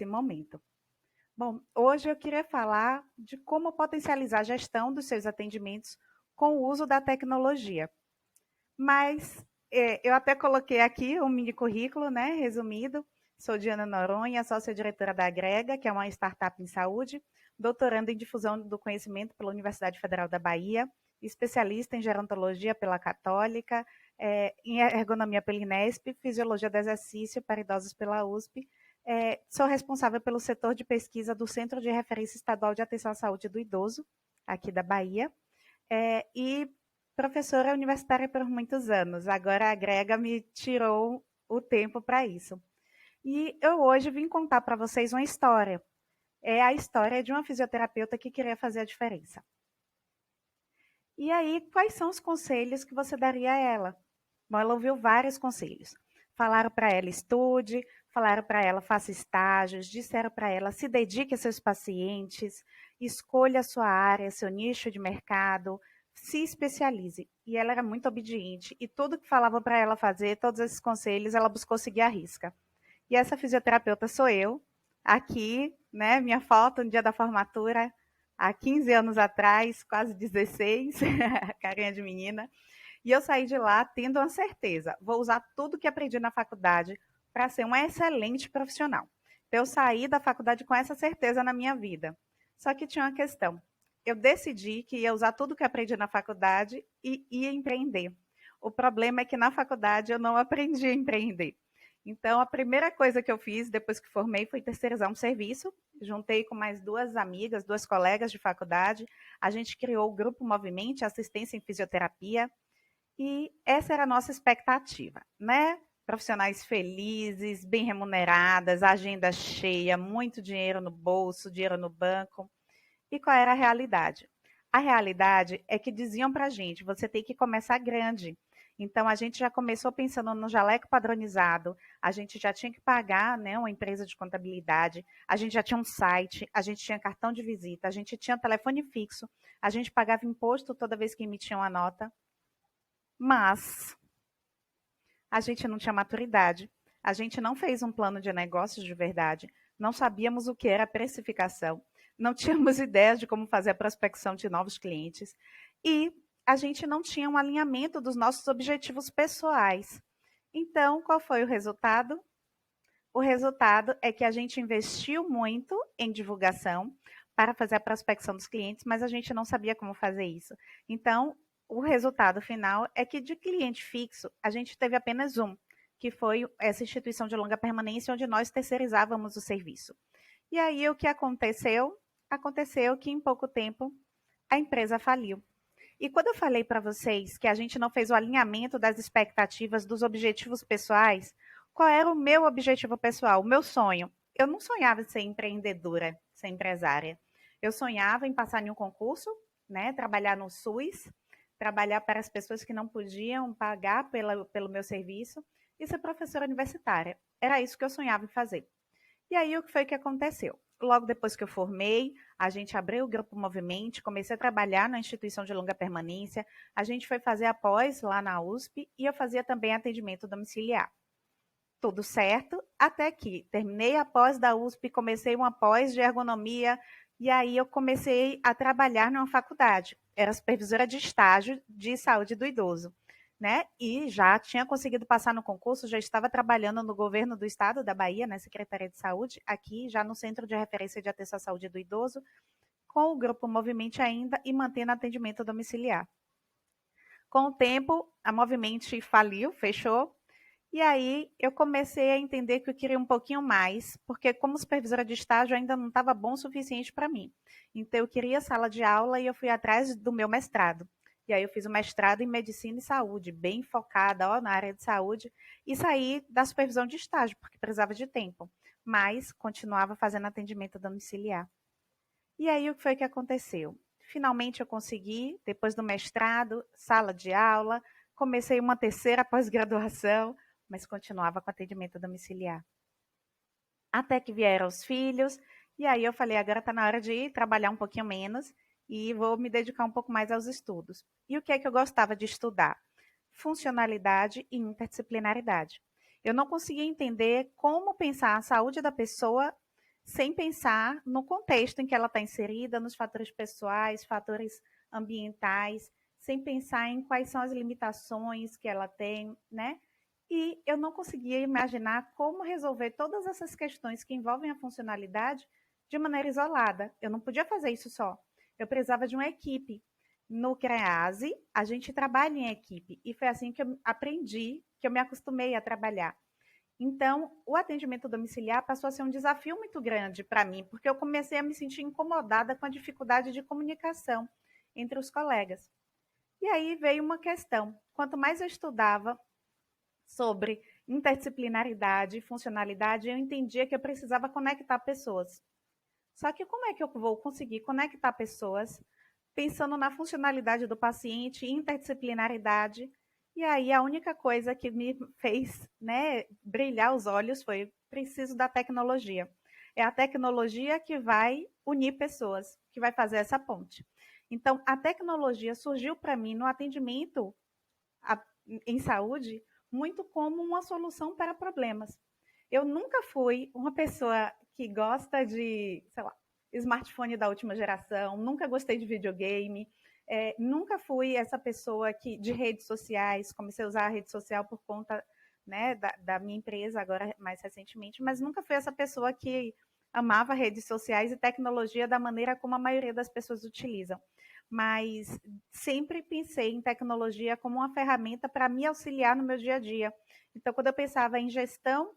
momento. Bom, hoje eu queria falar de como potencializar a gestão dos seus atendimentos com o uso da tecnologia. Mas eu até coloquei aqui um mini currículo, né, resumido. Sou Diana Noronha, sócia-diretora da Agrega, que é uma startup em saúde, doutoranda em difusão do conhecimento pela Universidade Federal da Bahia, especialista em gerontologia pela Católica, em ergonomia pela Inesp, fisiologia do exercício para idosos pela USP. Sou responsável pelo setor de pesquisa do Centro de Referência Estadual de Atenção à Saúde do Idoso, aqui da Bahia, e professora universitária por muitos anos. Agora a Grega me tirou o tempo para isso. E eu hoje vim contar para vocês uma história. É a história de uma fisioterapeuta que queria fazer a diferença. E aí, quais são os conselhos que você daria a ela? Bom, ela ouviu vários conselhos. Falaram para ela estude, falaram para ela faça estágios, disseram para ela se dedique a seus pacientes, escolha a sua área, seu nicho de mercado, se especialize. E ela era muito obediente e tudo que falavam para ela fazer, todos esses conselhos, ela buscou seguir à risca. E essa fisioterapeuta sou eu, aqui, né, minha foto no dia da formatura, há 15 anos atrás, quase 16, carinha de menina. E eu saí de lá tendo uma certeza, vou usar tudo que aprendi na faculdade para ser uma excelente profissional. Então, eu saí da faculdade com essa certeza na minha vida. Só que tinha uma questão. Eu decidi que ia usar tudo que aprendi na faculdade e ia empreender. O problema é que na faculdade eu não aprendi a empreender. Então, a primeira coisa que eu fiz depois que formei foi terceirizar um serviço. Juntei com mais duas amigas, duas colegas de faculdade. A gente criou o Grupo Movimento Assistência em Fisioterapia. E essa era a nossa expectativa, né? Profissionais felizes, bem remuneradas, agenda cheia, muito dinheiro no bolso, dinheiro no banco. E qual era a realidade? A realidade é que diziam para a gente, você tem que começar grande. Então, a gente já começou pensando no jaleco padronizado, a gente já tinha que pagar, né, uma empresa de contabilidade, a gente já tinha um site, a gente tinha cartão de visita, a gente tinha telefone fixo, a gente pagava imposto toda vez que emitia uma nota, mas a gente não tinha maturidade, a gente não fez um plano de negócios de verdade, não sabíamos o que era precificação, não tínhamos ideias de como fazer a prospecção de novos clientes e a gente não tinha um alinhamento dos nossos objetivos pessoais. Então, qual foi o resultado? O resultado é que a gente investiu muito em divulgação para fazer a prospecção dos clientes, mas a gente não sabia como fazer isso. Então, o resultado final é que de cliente fixo, a gente teve apenas um, que foi essa instituição de longa permanência, onde nós terceirizávamos o serviço. E aí, o que aconteceu? Aconteceu que em pouco tempo a empresa faliu. E quando eu falei para vocês que a gente não fez o alinhamento das expectativas, dos objetivos pessoais, qual era o meu objetivo pessoal, o meu sonho? Eu não sonhava em ser empreendedora, ser empresária. Eu sonhava em passar em um concurso, né, trabalhar no SUS, trabalhar para as pessoas que não podiam pagar pelo meu serviço e ser professora universitária. Era isso que eu sonhava em fazer. E aí, o que foi que aconteceu? Logo depois que eu formei, a gente abriu o Grupo Movimento, comecei a trabalhar na instituição de longa permanência, a gente foi fazer a pós lá na USP e eu fazia também atendimento domiciliar. Tudo certo, até que terminei a pós da USP, comecei uma pós de ergonomia e aí eu comecei a trabalhar numa faculdade. Era supervisora de estágio de saúde do idoso, né? E já tinha conseguido passar no concurso, já estava trabalhando no governo do estado da Bahia, na Secretaria de Saúde, aqui já no Centro de Referência de Atenção à Saúde do Idoso, com o Grupo Movimento ainda e mantendo atendimento domiciliar. Com o tempo, a Movimento faliu, fechou, e aí eu comecei a entender que eu queria um pouquinho mais, porque como supervisora de estágio ainda não estava bom o suficiente para mim. Então eu queria sala de aula e eu fui atrás do meu mestrado. E aí eu fiz o mestrado em medicina e saúde, bem focada ó, na área de saúde, e saí da supervisão de estágio, porque precisava de tempo. Mas continuava fazendo atendimento domiciliar. E aí o que foi que aconteceu? Finalmente eu consegui, depois do mestrado, sala de aula, comecei uma terceira pós-graduação, mas continuava com atendimento domiciliar. Até que vieram os filhos, e aí eu falei, agora está na hora de ir trabalhar um pouquinho menos e vou me dedicar um pouco mais aos estudos. E o que é que eu gostava de estudar? Funcionalidade e interdisciplinaridade. Eu não conseguia entender como pensar a saúde da pessoa sem pensar no contexto em que ela está inserida, nos fatores pessoais, fatores ambientais, sem pensar em quais são as limitações que ela tem, né? E eu não conseguia imaginar como resolver todas essas questões que envolvem a funcionalidade de maneira isolada. Eu não podia fazer isso só. Eu precisava de uma equipe. No CREASE, a gente trabalha em equipe. E foi assim que eu aprendi, que eu me acostumei a trabalhar. Então, o atendimento domiciliar passou a ser um desafio muito grande para mim, porque eu comecei a me sentir incomodada com a dificuldade de comunicação entre os colegas. E aí veio uma questão: quanto mais eu estudava sobre interdisciplinaridade e funcionalidade, eu entendia que eu precisava conectar pessoas. Só que como é que eu vou conseguir conectar pessoas pensando na funcionalidade do paciente, interdisciplinaridade? E aí a única coisa que me fez, né, brilhar os olhos foi: preciso da tecnologia. É a tecnologia que vai unir pessoas, que vai fazer essa ponte. Então, a tecnologia surgiu para mim no atendimento em saúde muito como uma solução para problemas. Eu nunca fui uma pessoa que gosta de, sei lá, smartphone da última geração, nunca gostei de videogame, nunca fui essa pessoa que de redes sociais, comecei a usar a rede social por conta, né, da minha empresa agora mais recentemente, mas nunca fui essa pessoa que amava redes sociais e tecnologia da maneira como a maioria das pessoas utilizam. Mas sempre pensei em tecnologia como uma ferramenta para me auxiliar no meu dia a dia. Então, quando eu pensava em gestão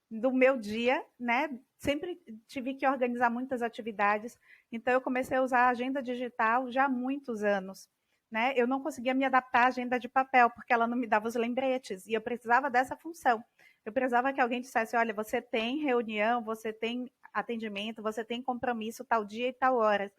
do meu dia, né? Sempre tive que organizar muitas atividades, então eu comecei a usar a agenda digital já há muitos anos, né? Eu não conseguia me adaptar à agenda de papel, porque ela não me dava os lembretes, e eu precisava dessa função. Eu precisava que alguém dissesse: olha, você tem reunião, você tem atendimento, você tem compromisso tal dia e tal hora,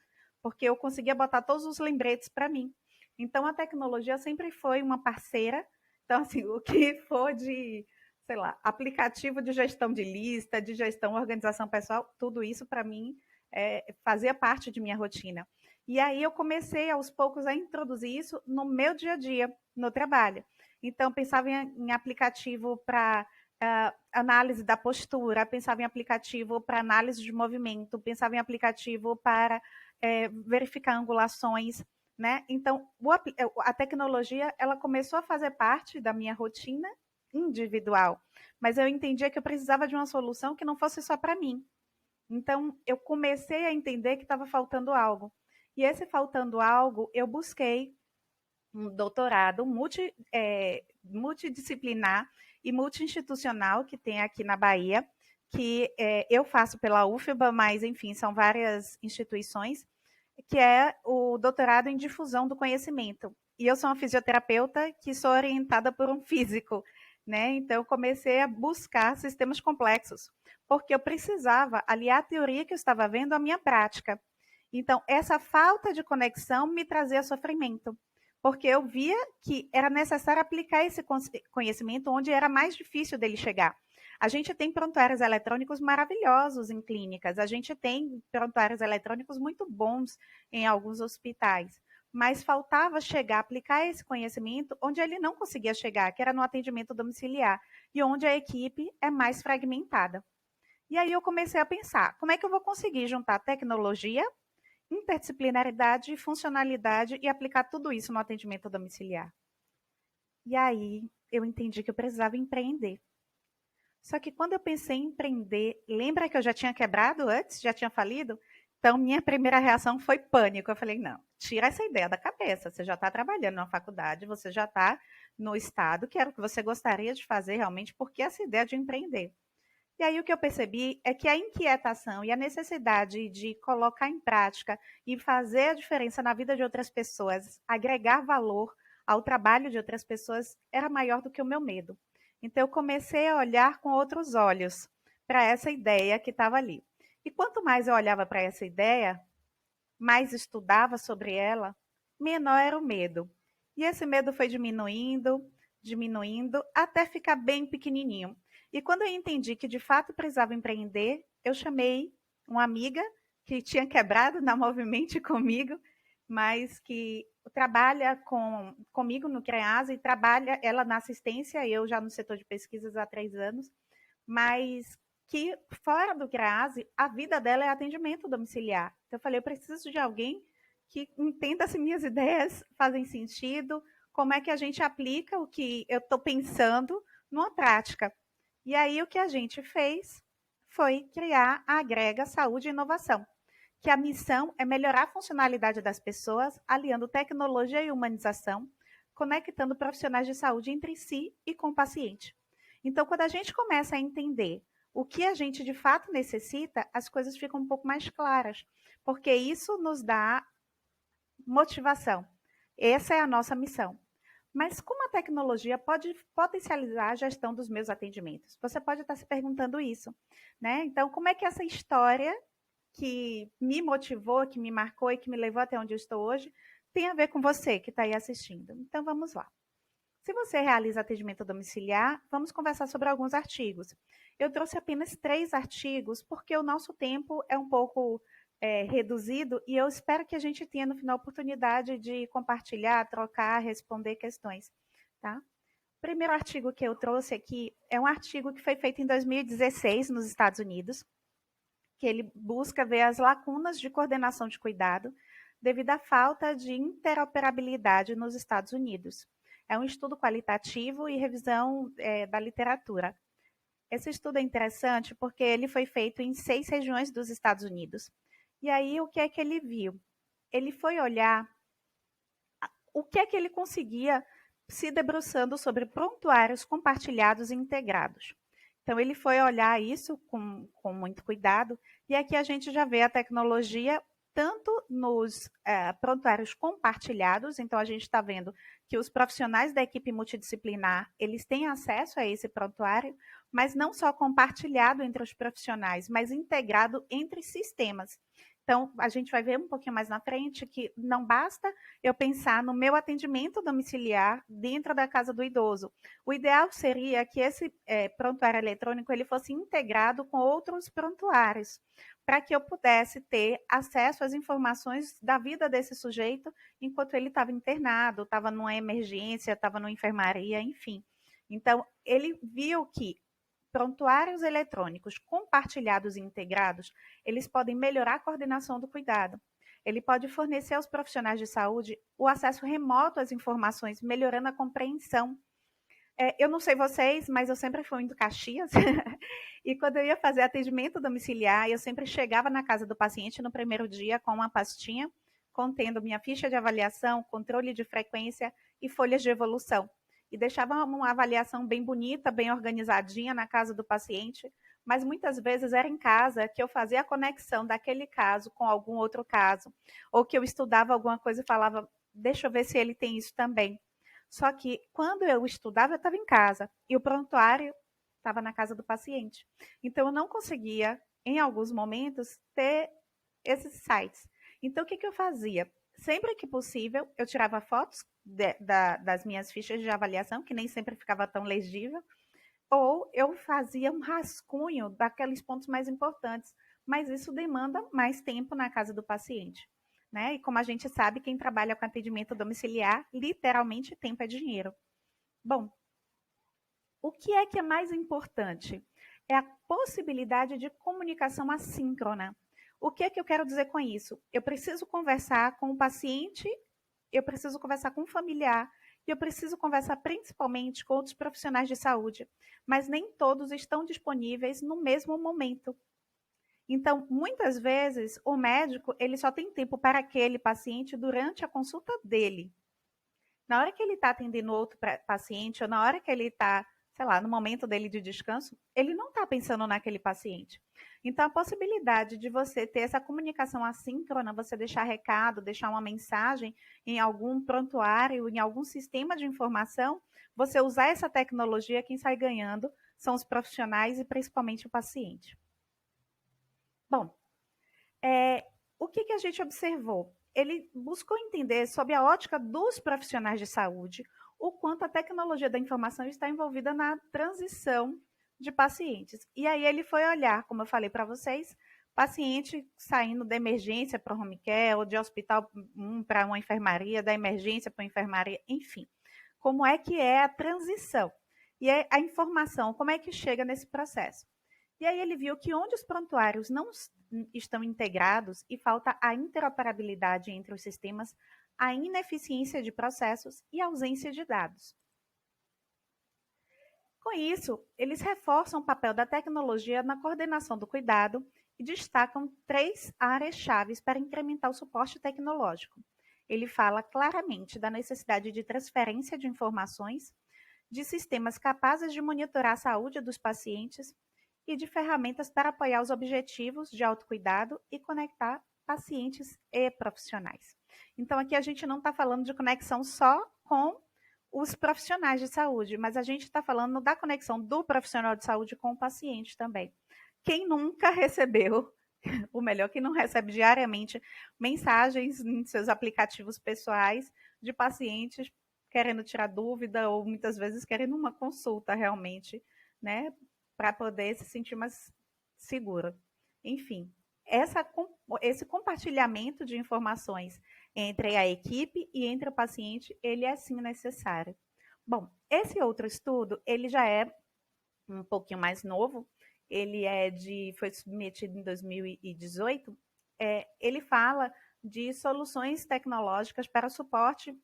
porque eu conseguia botar todos os lembretes para mim. Então a tecnologia sempre foi uma parceira. Então, assim, o que for de, sei lá, aplicativo de gestão de lista, de gestão, organização pessoal, tudo isso para mim fazia parte de minha rotina. E aí eu comecei aos poucos a introduzir isso no meu dia a dia, no trabalho. Então pensava em aplicativo para análise da postura, pensava em aplicativo para análise de movimento, pensava em aplicativo para verificar angulações, né? Então a tecnologia ela começou a fazer parte da minha rotina individual, mas eu entendia que eu precisava de uma solução que não fosse só para mim. Então, eu comecei a entender que estava faltando algo. E esse faltando algo, eu busquei um doutorado multidisciplinar e multi-institucional que tem aqui na Bahia, que eu faço pela UFBA, mas, enfim, são várias instituições, que é o doutorado em difusão do conhecimento. E eu sou uma fisioterapeuta que sou orientada por um físico, né? Então eu comecei a buscar sistemas complexos, porque eu precisava aliar a teoria que eu estava vendo à minha prática. Então essa falta de conexão me trazia sofrimento, porque eu via que era necessário aplicar esse conhecimento onde era mais difícil dele chegar. A gente tem prontuários eletrônicos maravilhosos em clínicas, a gente tem prontuários eletrônicos muito bons em alguns hospitais, mas faltava chegar, aplicar esse conhecimento onde ele não conseguia chegar, que era no atendimento domiciliar, e onde a equipe é mais fragmentada. E aí eu comecei a pensar: como é que eu vou conseguir juntar tecnologia, interdisciplinaridade, funcionalidade e aplicar tudo isso no atendimento domiciliar? E aí eu entendi que eu precisava empreender. Só que quando eu pensei em empreender, lembra que eu já tinha quebrado antes, já tinha falido? Então, minha primeira reação foi pânico. Eu falei: não, tira essa ideia da cabeça. Você já está trabalhando na faculdade, você já está no estado, que era o que você gostaria de fazer realmente, porque essa ideia de empreender. E aí o que eu percebi é que a inquietação e a necessidade de colocar em prática e fazer a diferença na vida de outras pessoas, agregar valor ao trabalho de outras pessoas, era maior do que o meu medo. Então eu comecei a olhar com outros olhos para essa ideia que estava ali. E quanto mais eu olhava para essa ideia, mais estudava sobre ela, menor era o medo. E esse medo foi diminuindo, diminuindo, até ficar bem pequenininho. E quando eu entendi que de fato precisava empreender, eu chamei uma amiga que tinha quebrado na Movimente comigo, mas que trabalha comigo no CREASA e trabalha ela na assistência, eu já no setor de pesquisas há 3 anos, mas que fora do GRASE, a vida dela é atendimento domiciliar. Então eu falei, eu preciso de alguém que entenda se minhas ideias fazem sentido, como é que a gente aplica o que eu estou pensando numa prática. E aí o que a gente fez foi criar a Agrega Saúde e Inovação, que a missão é melhorar a funcionalidade das pessoas, aliando tecnologia e humanização, conectando profissionais de saúde entre si e com o paciente. Então, quando a gente começa a entender o que a gente de fato necessita, as coisas ficam um pouco mais claras, porque isso nos dá motivação. Essa é a nossa missão. Mas como a tecnologia pode potencializar a gestão dos meus atendimentos? Você pode estar se perguntando isso, né? Então, como é que essa história que me motivou, que me marcou e que me levou até onde eu estou hoje, tem a ver com você que está aí assistindo? Então, vamos lá. Se você realiza atendimento domiciliar, vamos conversar sobre alguns artigos. Eu trouxe apenas 3 artigos, porque o nosso tempo é um pouco reduzido e eu espero que a gente tenha no final a oportunidade de compartilhar, trocar, responder questões. Tá? O primeiro artigo que eu trouxe aqui é um artigo que foi feito em 2016 nos Estados Unidos, que ele busca ver as lacunas de coordenação de cuidado devido à falta de interoperabilidade nos Estados Unidos. É um estudo qualitativo e revisão da literatura. Esse estudo é interessante porque ele foi feito em 6 regiões dos Estados Unidos. E aí, o que é que ele viu? Ele foi olhar o que é que ele conseguia se debruçando sobre prontuários compartilhados e integrados. Então, ele foi olhar isso com muito cuidado, e aqui a gente já vê a tecnologia tanto nos prontuários compartilhados, então a gente está vendo que os profissionais da equipe multidisciplinar, eles têm acesso a esse prontuário, mas não só compartilhado entre os profissionais, mas integrado entre sistemas. Então, a gente vai ver um pouquinho mais na frente que não basta eu pensar no meu atendimento domiciliar dentro da casa do idoso. O ideal seria que esse prontuário eletrônico ele fosse integrado com outros prontuários, para que eu pudesse ter acesso às informações da vida desse sujeito enquanto ele estava internado, estava numa emergência, estava numa enfermaria, enfim. Então, ele viu que prontuários eletrônicos compartilhados e integrados, eles podem melhorar a coordenação do cuidado. Ele pode fornecer aos profissionais de saúde o acesso remoto às informações, melhorando a compreensão. Eu não sei vocês, mas eu sempre fui indo Caxias. E quando eu ia fazer atendimento domiciliar, eu sempre chegava na casa do paciente no primeiro dia com uma pastinha contendo minha ficha de avaliação, controle de frequência e folhas de evolução. E deixava uma avaliação bem bonita, bem organizadinha na casa do paciente, mas muitas vezes era em casa que eu fazia a conexão daquele caso com algum outro caso, ou que eu estudava alguma coisa e falava, deixa eu ver se ele tem isso também. Só que quando eu estudava, eu estava em casa e o prontuário estava na casa do paciente. Então eu não conseguia, em alguns momentos, ter esses sites. Então o que eu fazia? Sempre que possível, eu tirava fotos das minhas fichas de avaliação, que nem sempre ficava tão legível, ou eu fazia um rascunho daqueles pontos mais importantes, mas isso demanda mais tempo na casa do paciente. Né? E como a gente sabe, quem trabalha com atendimento domiciliar, literalmente tempo é dinheiro. Bom, o que é mais importante? É a possibilidade de comunicação assíncrona. O que é que eu quero dizer com isso? Eu preciso conversar com o paciente, eu preciso conversar com o familiar, e eu preciso conversar principalmente com outros profissionais de saúde, mas nem todos estão disponíveis no mesmo momento. Então, muitas vezes, o médico ele só tem tempo para aquele paciente durante a consulta dele. Na hora que ele está atendendo outro paciente, ou na hora que ele está, sei lá, no momento dele de descanso, ele não está pensando naquele paciente. Então, a possibilidade de você ter essa comunicação assíncrona, você deixar recado, deixar uma mensagem em algum prontuário, em algum sistema de informação, você usar essa tecnologia, quem sai ganhando são os profissionais e principalmente o paciente. Bom, o que a gente observou? Ele buscou entender, sob a ótica dos profissionais de saúde, o quanto a tecnologia da informação está envolvida na transição de pacientes. E aí ele foi olhar, como eu falei para vocês, paciente saindo da emergência para o home care, ou de hospital para uma enfermaria, da emergência para uma enfermaria, enfim. Como é que é a transição? E a informação, como é que chega nesse processo? E aí ele viu que onde os prontuários não estão integrados e falta a interoperabilidade entre os sistemas, a ineficiência de processos e a ausência de dados. Com isso, eles reforçam o papel da tecnologia na coordenação do cuidado e destacam 3 áreas chaves para incrementar o suporte tecnológico. Ele fala claramente da necessidade de transferência de informações, de sistemas capazes de monitorar a saúde dos pacientes e de ferramentas para apoiar os objetivos de autocuidado e conectar pacientes e profissionais. Então, aqui a gente não está falando de conexão só com os profissionais de saúde, mas a gente está falando da conexão do profissional de saúde com o paciente também. Quem nunca recebeu, ou melhor, quem não recebe diariamente mensagens em seus aplicativos pessoais de pacientes querendo tirar dúvida ou muitas vezes querendo uma consulta realmente, né, para poder se sentir mais seguro. Enfim, esse compartilhamento de informações entre a equipe e entre o paciente, ele é sim necessário. Bom, esse outro estudo, ele já é um pouquinho mais novo, foi submetido em 2018, ele fala de soluções tecnológicas para suporte,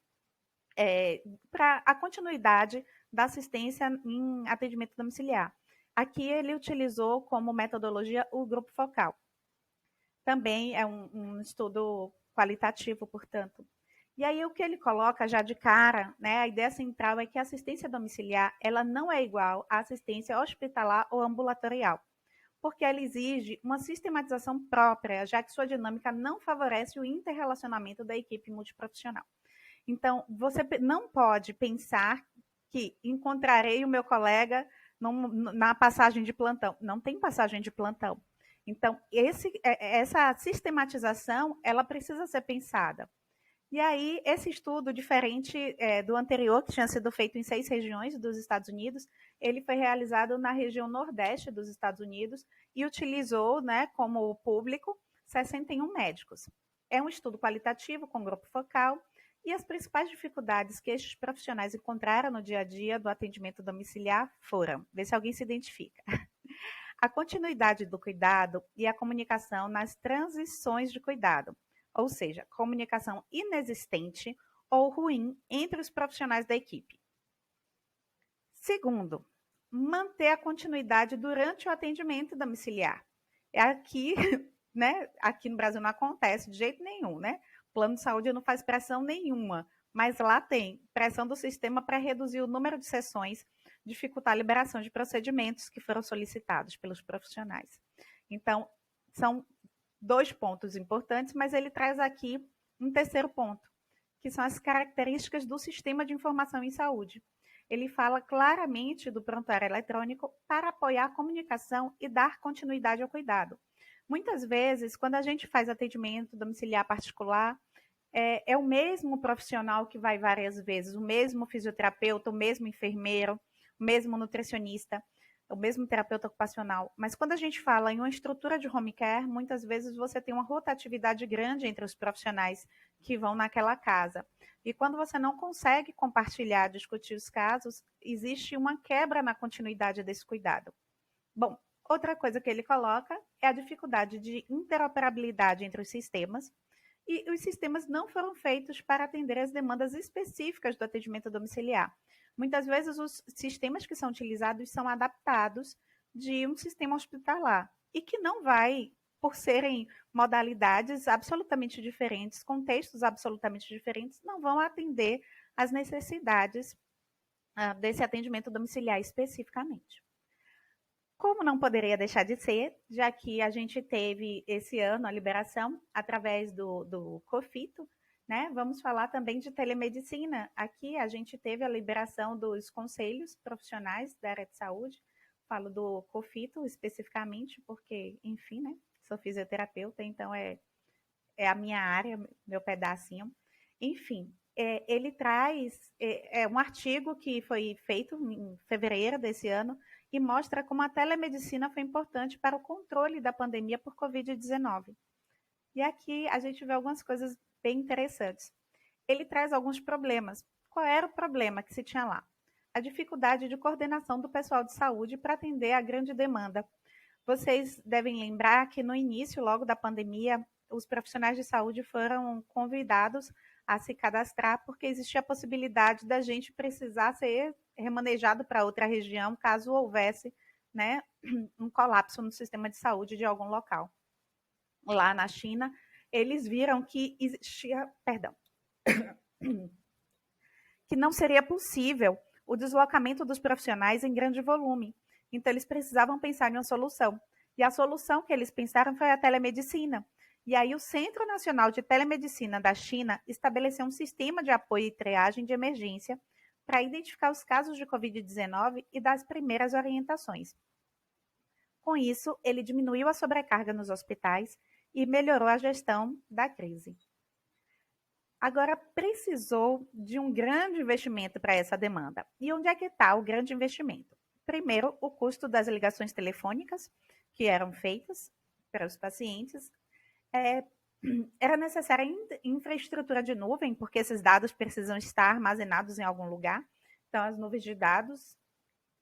para a continuidade da assistência em atendimento domiciliar. Aqui ele utilizou como metodologia o grupo focal. Também é um estudo qualitativo, portanto. E aí o que ele coloca já de cara, né, a ideia central é que a assistência domiciliar, ela não é igual à assistência hospitalar ou ambulatorial, porque ela exige uma sistematização própria, já que sua dinâmica não favorece o interrelacionamento da equipe multiprofissional. Então, você não pode pensar que encontrarei o meu colega na passagem de plantão. Não tem passagem de plantão. Então, essa sistematização, ela precisa ser pensada. E aí, esse estudo, diferente do anterior, que tinha sido feito em 6 regiões dos Estados Unidos, ele foi realizado na região nordeste dos Estados Unidos e utilizou, né, como público 61 médicos. É um estudo qualitativo com grupo focal e as principais dificuldades que estes profissionais encontraram no dia a dia do atendimento domiciliar foram, vê se alguém se identifica, a continuidade do cuidado e a comunicação nas transições de cuidado, ou seja, comunicação inexistente ou ruim entre os profissionais da equipe. Segundo, manter a continuidade durante o atendimento domiciliar. Aqui, né, aqui no Brasil não acontece de jeito nenhum, né? O plano de saúde não faz pressão nenhuma, mas lá tem pressão do sistema para reduzir o número de sessões, dificultar a liberação de procedimentos que foram solicitados pelos profissionais. Então, são 2 pontos importantes, mas ele traz aqui um terceiro ponto, que são as características do sistema de informação em saúde. Ele fala claramente do prontuário eletrônico para apoiar a comunicação e dar continuidade ao cuidado. Muitas vezes, quando a gente faz atendimento domiciliar particular, é o mesmo profissional que vai várias vezes, o mesmo fisioterapeuta, o mesmo enfermeiro, o mesmo nutricionista, o mesmo terapeuta ocupacional. Mas quando a gente fala em uma estrutura de home care, muitas vezes você tem uma rotatividade grande entre os profissionais que vão naquela casa. E quando você não consegue compartilhar, discutir os casos, existe uma quebra na continuidade desse cuidado. Bom, outra coisa que ele coloca é a dificuldade de interoperabilidade entre os sistemas, e os sistemas não foram feitos para atender as demandas específicas do atendimento domiciliar. Muitas vezes os sistemas que são utilizados são adaptados de um sistema hospitalar e que não vai, por serem modalidades absolutamente diferentes, contextos absolutamente diferentes, não vão atender às necessidades desse atendimento domiciliar especificamente. Como não poderia deixar de ser, já que a gente teve esse ano a liberação através do COFITO, né? Vamos falar também de telemedicina. Aqui a gente teve a liberação dos conselhos profissionais da área de saúde. Falo do COFITO especificamente, porque, enfim, né? Sou fisioterapeuta, então é a minha área, meu pedacinho. Enfim, ele traz um artigo que foi feito em fevereiro desse ano e mostra como a telemedicina foi importante para o controle da pandemia por Covid-19. E aqui a gente vê algumas coisas bem interessantes. Ele traz alguns problemas. Qual era o problema que se tinha lá? A dificuldade de coordenação do pessoal de saúde para atender a grande demanda. Vocês devem lembrar que no início, logo da pandemia, os profissionais de saúde foram convidados a se cadastrar, porque existia a possibilidade da gente precisar ser remanejado para outra região, caso houvesse, né, um colapso no sistema de saúde de algum local. Lá na China, eles viram que existia, perdão, que não seria possível o deslocamento dos profissionais em grande volume. Então, eles precisavam pensar em uma solução. E a solução que eles pensaram foi a telemedicina. E aí, o Centro Nacional de Telemedicina da China estabeleceu um sistema de apoio e triagem de emergência para identificar os casos de Covid-19 e dar as primeiras orientações. Com isso, ele diminuiu a sobrecarga nos hospitais e melhorou a gestão da crise. Agora, precisou de um grande investimento para essa demanda. E onde é que está o grande investimento? Primeiro, o custo das ligações telefônicas que eram feitas para os pacientes. Era necessária infraestrutura de nuvem, porque esses dados precisam estar armazenados em algum lugar. Então, as nuvens de dados,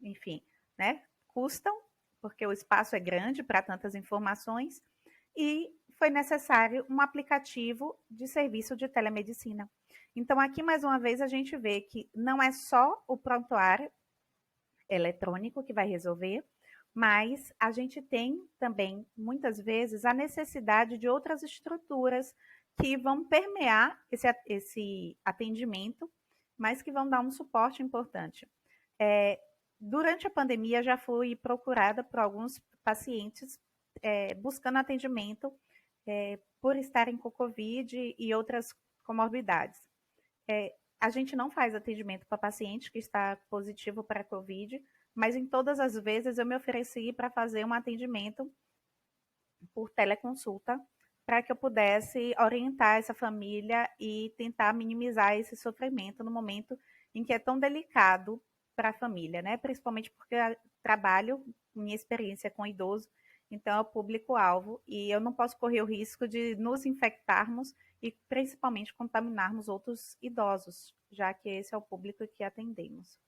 enfim, né, custam, porque o espaço é grande para tantas informações. E foi necessário um aplicativo de serviço de telemedicina. Então, aqui, mais uma vez, a gente vê que não é só o prontuário eletrônico que vai resolver, mas a gente tem também, muitas vezes, a necessidade de outras estruturas que vão permear esse atendimento, mas que vão dar um suporte importante. Durante a pandemia, já fui procurada por alguns pacientes buscando atendimento por estarem com Covid e outras comorbidades. A gente não faz atendimento para paciente que está positivo para Covid, mas em todas as vezes eu me ofereci para fazer um atendimento por teleconsulta, para que eu pudesse orientar essa família e tentar minimizar esse sofrimento no momento em que é tão delicado para a família, né? Principalmente porque eu trabalho, minha experiência com idoso, então é o público-alvo e eu não posso correr o risco de nos infectarmos e principalmente contaminarmos outros idosos, já que esse é o público que atendemos.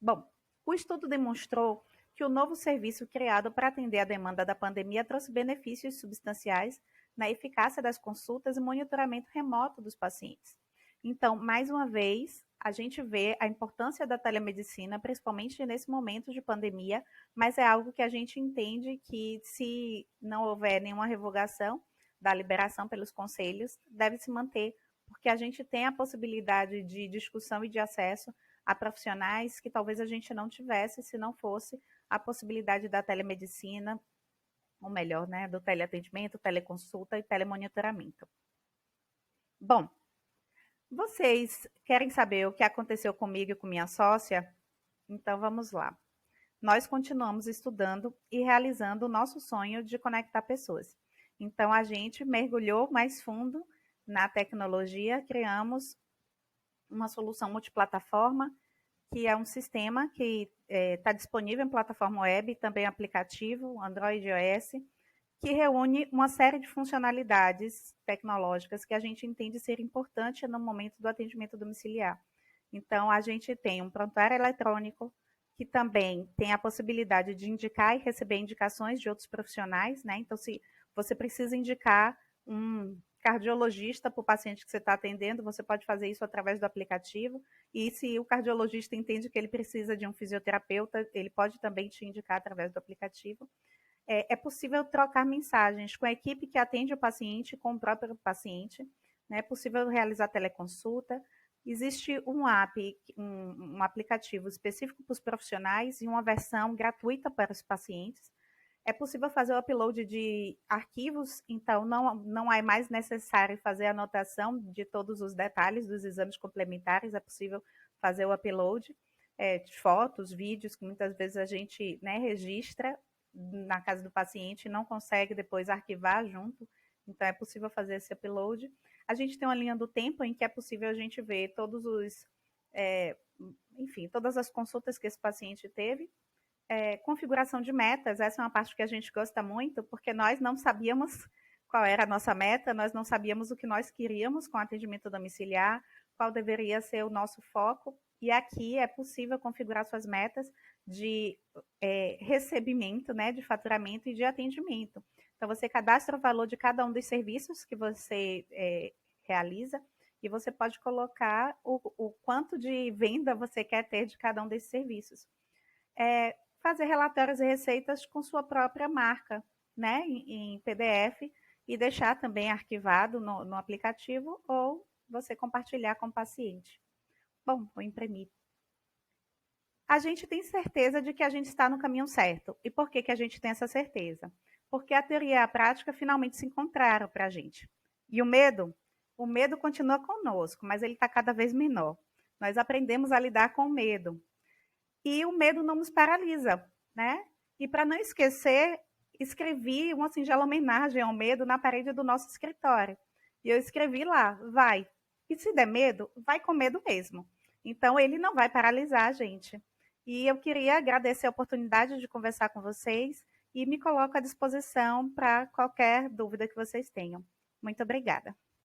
Bom, o estudo demonstrou que o novo serviço criado para atender a demanda da pandemia trouxe benefícios substanciais na eficácia das consultas e monitoramento remoto dos pacientes. Então, mais uma vez, a gente vê a importância da telemedicina, principalmente nesse momento de pandemia, mas é algo que a gente entende que, se não houver nenhuma revogação da liberação pelos conselhos, deve se manter, porque a gente tem a possibilidade de discussão e de acesso a profissionais que talvez a gente não tivesse se não fosse a possibilidade da telemedicina, ou melhor, né, do teleatendimento, teleconsulta e telemonitoramento. Bom, vocês querem saber o que aconteceu comigo e com minha sócia? Então vamos lá. Nós continuamos estudando e realizando o nosso sonho de conectar pessoas. Então a gente mergulhou mais fundo na tecnologia, criamos uma solução multiplataforma, que é um sistema que está disponível em plataforma web, também aplicativo, Android e iOS, que reúne uma série de funcionalidades tecnológicas que a gente entende ser importante no momento do atendimento domiciliar. Então, a gente tem um prontuário eletrônico, que também tem a possibilidade de indicar e receber indicações de outros profissionais, né? Então, se você precisa indicar um cardiologista para o paciente que você está atendendo, você pode fazer isso através do aplicativo. E se o cardiologista entende que ele precisa de um fisioterapeuta, ele pode também te indicar através do aplicativo. É possível trocar mensagens com a equipe que atende o paciente, com o próprio paciente. Né? É possível realizar teleconsulta. Existe um app, um aplicativo específico para os profissionais e uma versão gratuita para os pacientes. É possível fazer o upload de arquivos, então não é mais necessário fazer a anotação de todos os detalhes dos exames complementares, é possível fazer o upload de fotos, vídeos, que muitas vezes a gente, né, registra na casa do paciente e não consegue depois arquivar junto, então é possível fazer esse upload. A gente tem uma linha do tempo em que é possível a gente ver todos os, enfim, todas as consultas que esse paciente teve. Configuração de metas, essa é uma parte que a gente gosta muito, porque nós não sabíamos qual era a nossa meta, nós não sabíamos o que nós queríamos com o atendimento domiciliar, qual deveria ser o nosso foco, e aqui é possível configurar suas metas de recebimento, né, de faturamento e de atendimento. Então, você cadastra o valor de cada um dos serviços que você realiza e você pode colocar o quanto de venda você quer ter de cada um desses serviços. Fazer relatórios e receitas com sua própria marca, né, em PDF, e deixar também arquivado no aplicativo ou você compartilhar com o paciente. Bom, vou imprimir. A gente tem certeza de que a gente está no caminho certo. E por que a gente tem essa certeza? Porque a teoria e a prática finalmente se encontraram para a gente. E o medo? O medo continua conosco, mas ele está cada vez menor. Nós aprendemos a lidar com o medo. E o medo não nos paralisa, né? E para não esquecer, escrevi uma singela homenagem ao medo na parede do nosso escritório. E eu escrevi lá, vai. E se der medo, vai com medo mesmo. Então, ele não vai paralisar a gente. E eu queria agradecer a oportunidade de conversar com vocês e me coloco à disposição para qualquer dúvida que vocês tenham. Muito obrigada.